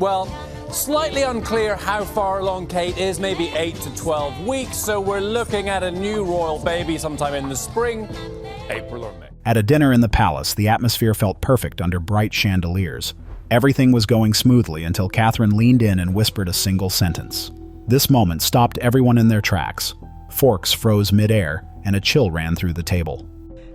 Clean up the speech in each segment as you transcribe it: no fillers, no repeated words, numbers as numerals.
Well, slightly unclear how far along Kate is, maybe 8 to 12 weeks, so we're looking at a new royal baby sometime in the spring, April or May. At a dinner in the palace, the atmosphere felt perfect under bright chandeliers. Everything was going smoothly until Catherine leaned in and whispered a single sentence. This moment stopped everyone in their tracks. Forks froze mid-air, and a chill ran through the table.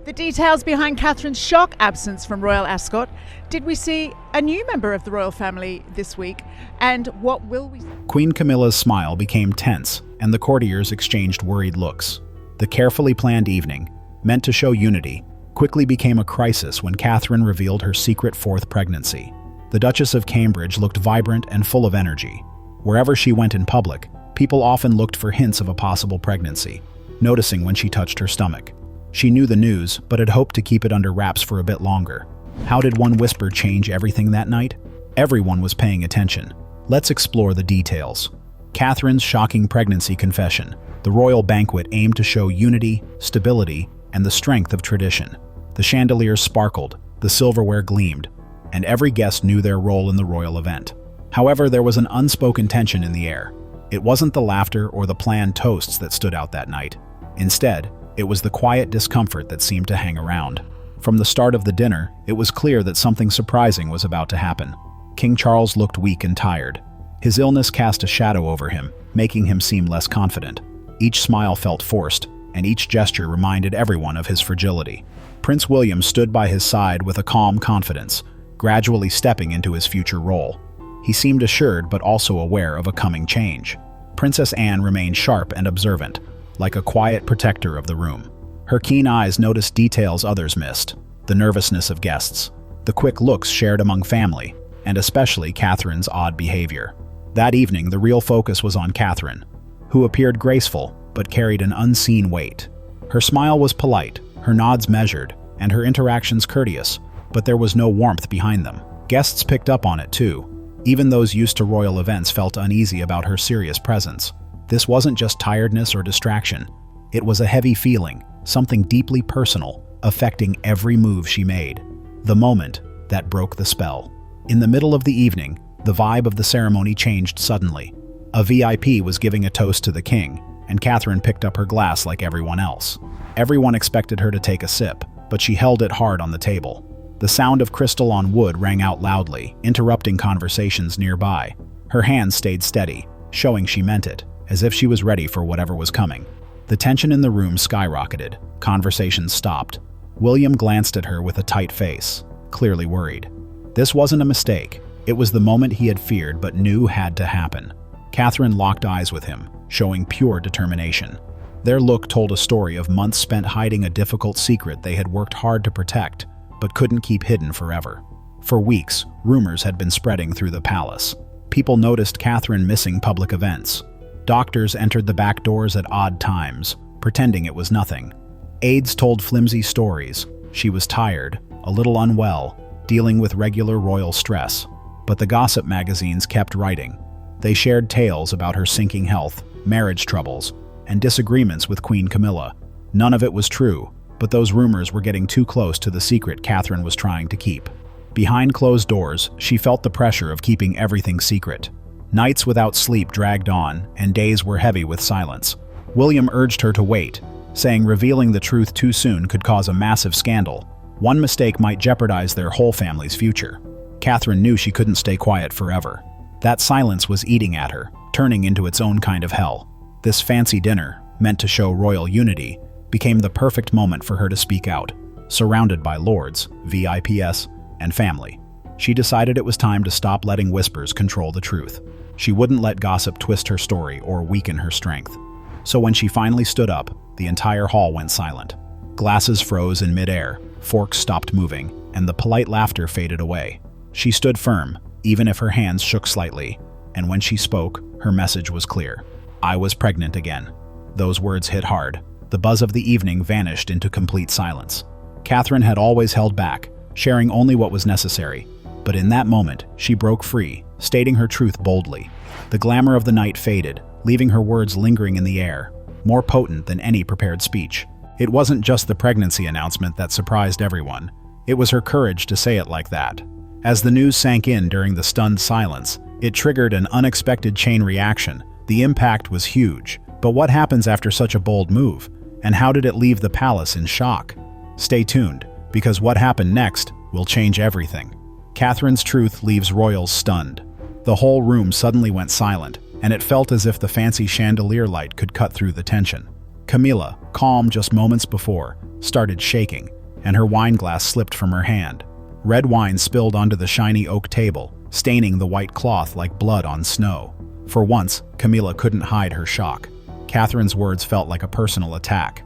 The details behind Catherine's shock absence from Royal Ascot. Did we see a new member of the royal family this week? And what will we see? Queen Camilla's smile became tense, and the courtiers exchanged worried looks. The carefully planned evening, meant to show unity, quickly became a crisis when Catherine revealed her secret fourth pregnancy. The Duchess of Cambridge looked vibrant and full of energy. Wherever she went in public, people often looked for hints of a possible pregnancy, noticing when she touched her stomach. She knew the news, but had hoped to keep it under wraps for a bit longer. How did one whisper change everything that night? Everyone was paying attention. Let's explore the details. Catherine's shocking pregnancy confession. The royal banquet aimed to show unity, stability, and the strength of tradition. The chandeliers sparkled, the silverware gleamed, and every guest knew their role in the royal event. However, there was an unspoken tension in the air. It wasn't the laughter or the planned toasts that stood out that night. Instead, it was the quiet discomfort that seemed to hang around. From the start of the dinner, it was clear that something surprising was about to happen. King Charles looked weak and tired. His illness cast a shadow over him, making him seem less confident. Each smile felt forced, and each gesture reminded everyone of his fragility. Prince William stood by his side with a calm confidence, gradually stepping into his future role. He seemed assured but also aware of a coming change. Princess Anne remained sharp and observant, like a quiet protector of the room. Her keen eyes noticed details others missed: the nervousness of guests, the quick looks shared among family, and especially Catherine's odd behavior. That evening, the real focus was on Catherine, who appeared graceful but carried an unseen weight. Her smile was polite, her nods measured, and her interactions courteous, but there was no warmth behind them. Guests picked up on it too. Even those used to royal events felt uneasy about her serious presence. This wasn't just tiredness or distraction. It was a heavy feeling, something deeply personal, affecting every move she made. The moment that broke the spell. In the middle of the evening, the vibe of the ceremony changed suddenly. A VIP was giving a toast to the king, and Catherine picked up her glass like everyone else. Everyone expected her to take a sip, but she held it hard on the table. The sound of crystal on wood rang out loudly, interrupting conversations nearby. Her hands stayed steady, showing she meant it, as if she was ready for whatever was coming. The tension in the room skyrocketed. Conversations stopped. William glanced at her with a tight face, clearly worried. This wasn't a mistake. It was the moment he had feared but knew had to happen. Catherine locked eyes with him, showing pure determination. Their look told a story of months spent hiding a difficult secret they had worked hard to protect, but couldn't keep hidden forever. For weeks, rumors had been spreading through the palace. People noticed Catherine missing public events. Doctors entered the back doors at odd times, pretending it was nothing. Aides told flimsy stories. She was tired, a little unwell, dealing with regular royal stress. But the gossip magazines kept writing. They shared tales about her sinking health, marriage troubles, and disagreements with Queen Camilla. None of it was true, but those rumors were getting too close to the secret Catherine was trying to keep. Behind closed doors, she felt the pressure of keeping everything secret. Nights without sleep dragged on, and days were heavy with silence. William urged her to wait, saying revealing the truth too soon could cause a massive scandal. One mistake might jeopardize their whole family's future. Catherine knew she couldn't stay quiet forever. That silence was eating at her, turning into its own kind of hell. This fancy dinner, meant to show royal unity, became the perfect moment for her to speak out, surrounded by lords, VIPs, and family. She decided it was time to stop letting whispers control the truth. She wouldn't let gossip twist her story or weaken her strength. So when she finally stood up, the entire hall went silent. Glasses froze in midair, forks stopped moving, and the polite laughter faded away. She stood firm, even if her hands shook slightly, and when she spoke, her message was clear. I was pregnant again. Those words hit hard. The buzz of the evening vanished into complete silence. Catherine had always held back, sharing only what was necessary. But in that moment, she broke free, stating her truth boldly. The glamour of the night faded, leaving her words lingering in the air, more potent than any prepared speech. It wasn't just the pregnancy announcement that surprised everyone. It was her courage to say it like that. As the news sank in during the stunned silence, It triggered an unexpected chain reaction. The impact was huge. But what happens after such a bold move? And how did it leave the palace in shock? Stay tuned, because what happened next will change everything. Catherine's truth leaves royals stunned. The whole room suddenly went silent, and it felt as if the fancy chandelier light could cut through the tension. Camilla, calm just moments before, started shaking, and her wine glass slipped from her hand. Red wine spilled onto the shiny oak table, staining the white cloth like blood on snow. For once, Camilla couldn't hide her shock. Catherine's words felt like a personal attack,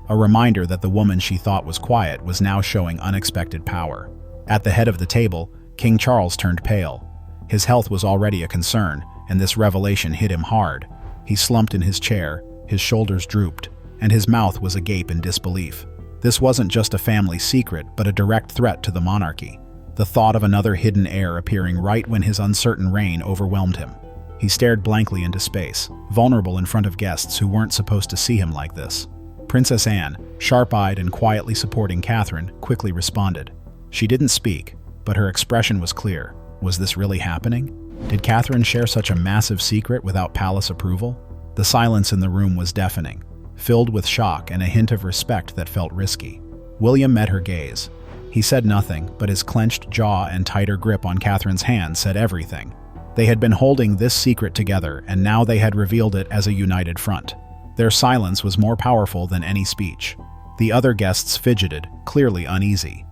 a reminder that the woman she thought was quiet was now showing unexpected power. At the head of the table, King Charles turned pale. His health was already a concern, and this revelation hit him hard. He slumped in his chair, his shoulders drooped, and his mouth was agape in disbelief. This wasn't just a family secret, but a direct threat to the monarchy. The thought of another hidden heir appearing right when his uncertain reign overwhelmed him. He stared blankly into space, vulnerable in front of guests who weren't supposed to see him like this. Princess Anne, sharp-eyed and quietly supporting Catherine, quickly responded. She didn't speak, but her expression was clear. Was this really happening? Did Catherine share such a massive secret without palace approval? The silence in the room was deafening, filled with shock and a hint of respect that felt risky. William met her gaze. He said nothing, but his clenched jaw and tighter grip on Catherine's hand said everything. They had been holding this secret together, and now they had revealed it as a united front. Their silence was more powerful than any speech. The other guests fidgeted, clearly uneasy.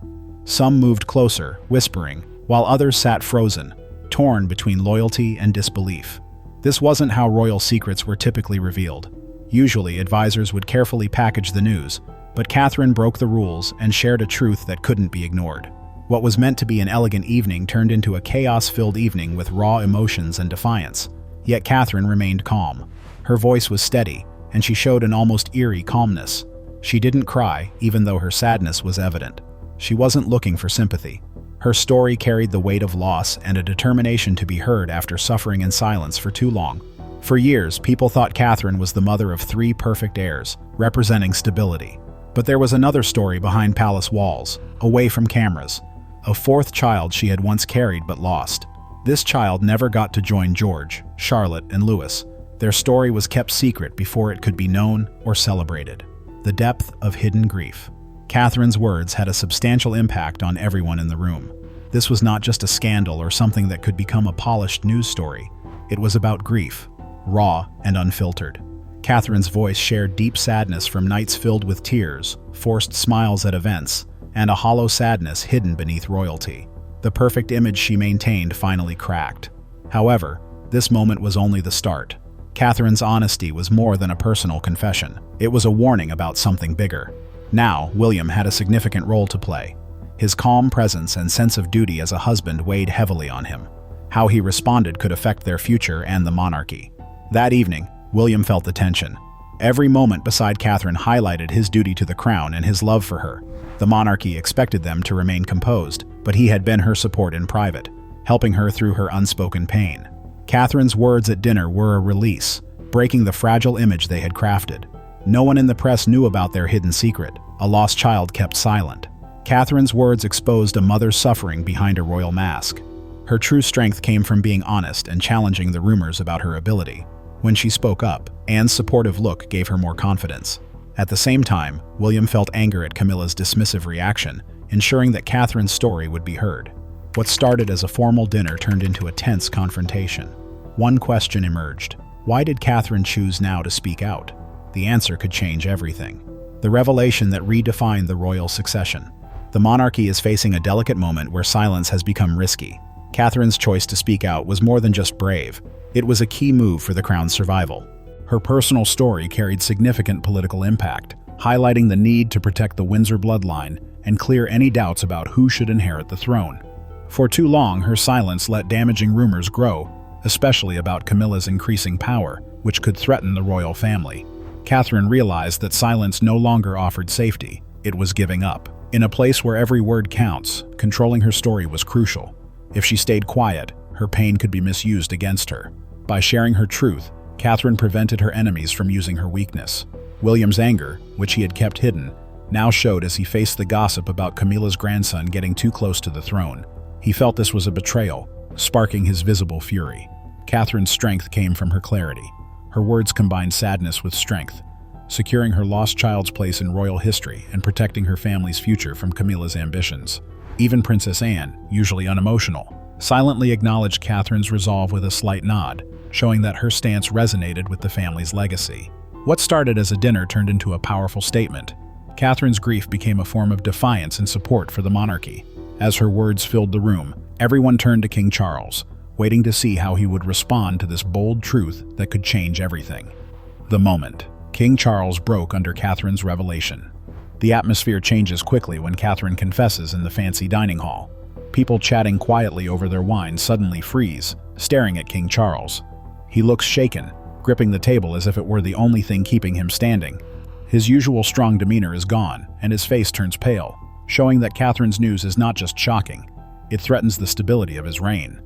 Some moved closer, whispering, while others sat frozen, torn between loyalty and disbelief. This wasn't how royal secrets were typically revealed. Usually, advisors would carefully package the news, but Catherine broke the rules and shared a truth that couldn't be ignored. What was meant to be an elegant evening turned into a chaos-filled evening with raw emotions and defiance. Yet Catherine remained calm. Her voice was steady, and she showed an almost eerie calmness. She didn't cry, even though her sadness was evident. She wasn't looking for sympathy. Her story carried the weight of loss and a determination to be heard after suffering in silence for too long. For years, people thought Catherine was the mother of 3 perfect heirs, representing stability. But there was another story behind palace walls, away from cameras. A 4th child she had once carried but lost. This child never got to join George, Charlotte, and Louis. Their story was kept secret before it could be known or celebrated. The depth of hidden grief. Catherine's words had a substantial impact on everyone in the room. This was not just a scandal or something that could become a polished news story. It was about grief, raw and unfiltered. Catherine's voice shared deep sadness from nights filled with tears, forced smiles at events, and a hollow sadness hidden beneath royalty. The perfect image she maintained finally cracked. However, this moment was only the start. Catherine's honesty was more than a personal confession. It was a warning about something bigger. Now, William had a significant role to play. His calm presence and sense of duty as a husband weighed heavily on him. How he responded could affect their future and the monarchy. That evening, William felt the tension. Every moment beside Catherine highlighted his duty to the crown and his love for her. The monarchy expected them to remain composed, but he had been her support in private, helping her through her unspoken pain. Catherine's words at dinner were a release, breaking the fragile image they had crafted. No one in the press knew about their hidden secret. A lost child kept silent. Catherine's words exposed a mother's suffering behind a royal mask. Her true strength came from being honest and challenging the rumors about her ability. When she spoke up, Anne's supportive look gave her more confidence. At the same time, William felt anger at Camilla's dismissive reaction, ensuring that Catherine's story would be heard. What started as a formal dinner turned into a tense confrontation. One question emerged. Why did Catherine choose now to speak out? The answer could change everything. The revelation that redefined the royal succession. The monarchy is facing a delicate moment where silence has become risky. Catherine's choice to speak out was more than just brave. It was a key move for the crown's survival. Her personal story carried significant political impact, highlighting the need to protect the Windsor bloodline and clear any doubts about who should inherit the throne. For too long, her silence let damaging rumors grow, especially about Camilla's increasing power, which could threaten the royal family. Catherine realized that silence no longer offered safety. It was giving up. In a place where every word counts, controlling her story was crucial. If she stayed quiet, her pain could be misused against her. By sharing her truth, Catherine prevented her enemies from using her weakness. William's anger, which he had kept hidden, now showed as he faced the gossip about Camilla's grandson getting too close to the throne. He felt this was a betrayal, sparking his visible fury. Catherine's strength came from her clarity. Her words combined sadness with strength, securing her lost child's place in royal history and protecting her family's future from Camilla's ambitions. Even Princess Anne, usually unemotional, silently acknowledged Catherine's resolve with a slight nod, showing that her stance resonated with the family's legacy. What started as a dinner turned into a powerful statement. Catherine's grief became a form of defiance and support for the monarchy. As her words filled the room, everyone turned to King Charles, waiting to see how he would respond to this bold truth that could change everything. The moment. King Charles broke under Catherine's revelation. The atmosphere changes quickly when Catherine confesses in the fancy dining hall. People chatting quietly over their wine suddenly freeze, staring at King Charles. He looks shaken, gripping the table as if it were the only thing keeping him standing. His usual strong demeanor is gone, and his face turns pale, showing that Catherine's news is not just shocking, it threatens the stability of his reign.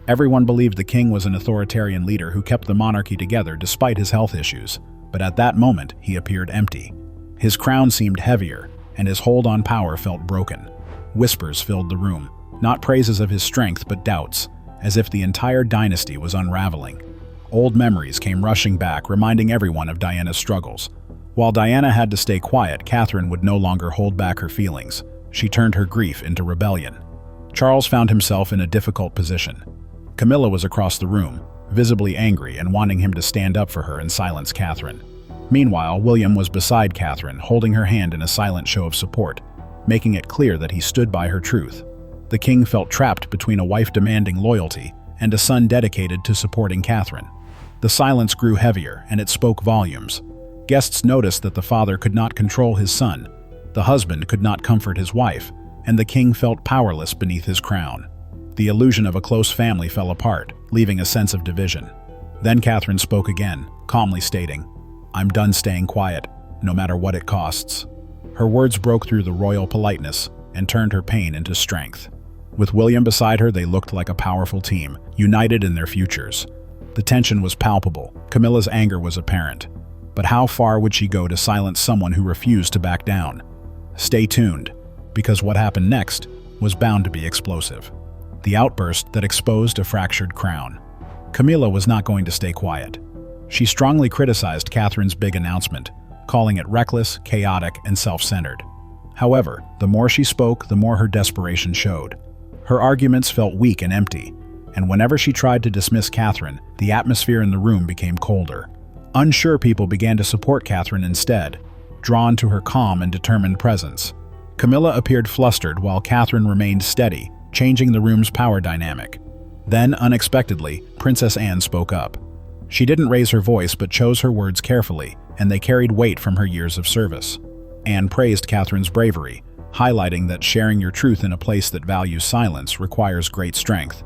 Everyone believed the king was an authoritarian leader who kept the monarchy together despite his health issues, but at that moment he appeared empty. His crown seemed heavier, and his hold on power felt broken. Whispers filled the room, not praises of his strength but doubts, as if the entire dynasty was unraveling. Old memories came rushing back, reminding everyone of Diana's struggles. While Diana had to stay quiet, Catherine would no longer hold back her feelings. She turned her grief into rebellion. Charles found himself in a difficult position. Camilla was across the room, visibly angry and wanting him to stand up for her and silence Catherine. Meanwhile, William was beside Catherine, holding her hand in a silent show of support, making it clear that he stood by her truth. The king felt trapped between a wife demanding loyalty and a son dedicated to supporting Catherine. The silence grew heavier, and it spoke volumes. Guests noticed that the father could not control his son, the husband could not comfort his wife, and the king felt powerless beneath his crown. The illusion of a close family fell apart, leaving a sense of division. Then Catherine spoke again, calmly stating, "I'm done staying quiet, no matter what it costs." Her words broke through the royal politeness and turned her pain into strength. With William beside her, they looked like a powerful team, united in their futures. The tension was palpable. Camilla's anger was apparent. But how far would she go to silence someone who refused to back down? Stay tuned, because what happened next was bound to be explosive. The outburst that exposed a fractured crown. Camilla was not going to stay quiet. She strongly criticized Catherine's big announcement, calling it reckless, chaotic, and self-centered. However, the more she spoke, the more her desperation showed. Her arguments felt weak and empty, and whenever she tried to dismiss Catherine, the atmosphere in the room became colder. Unsure people began to support Catherine instead, drawn to her calm and determined presence. Camilla appeared flustered while Catherine remained steady, changing the room's power dynamic. Then, unexpectedly, Princess Anne spoke up. She didn't raise her voice but chose her words carefully, and they carried weight from her years of service. Anne praised Catherine's bravery, highlighting that sharing your truth in a place that values silence requires great strength.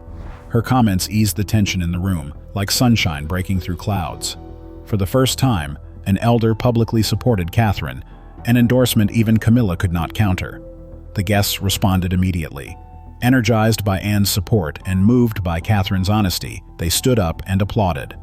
Her comments eased the tension in the room, like sunshine breaking through clouds. For the first time, an elder publicly supported Catherine, an endorsement even Camilla could not counter. The guests responded immediately. Energized by Anne's support and moved by Catherine's honesty, they stood up and applauded.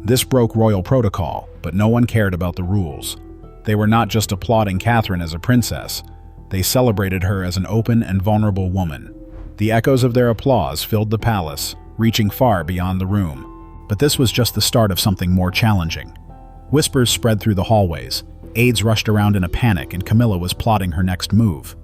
This broke royal protocol, but no one cared about the rules. They were not just applauding Catherine as a princess, they celebrated her as an open and vulnerable woman. The echoes of their applause filled the palace, reaching far beyond the room. But this was just the start of something more challenging. Whispers spread through the hallways, aides rushed around in a panic, and Camilla was plotting her next move.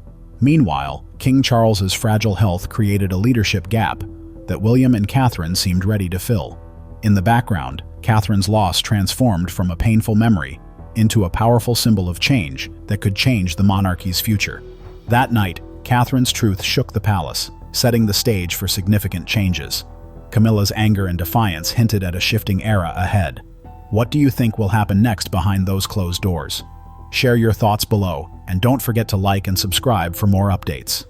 Meanwhile, King Charles's fragile health created a leadership gap that William and Catherine seemed ready to fill. In the background, Catherine's loss transformed from a painful memory into a powerful symbol of change that could change the monarchy's future. That night, Catherine's truth shook the palace, setting the stage for significant changes. Camilla's anger and defiance hinted at a shifting era ahead. What do you think will happen next behind those closed doors? Share your thoughts below, and don't forget to like and subscribe for more updates.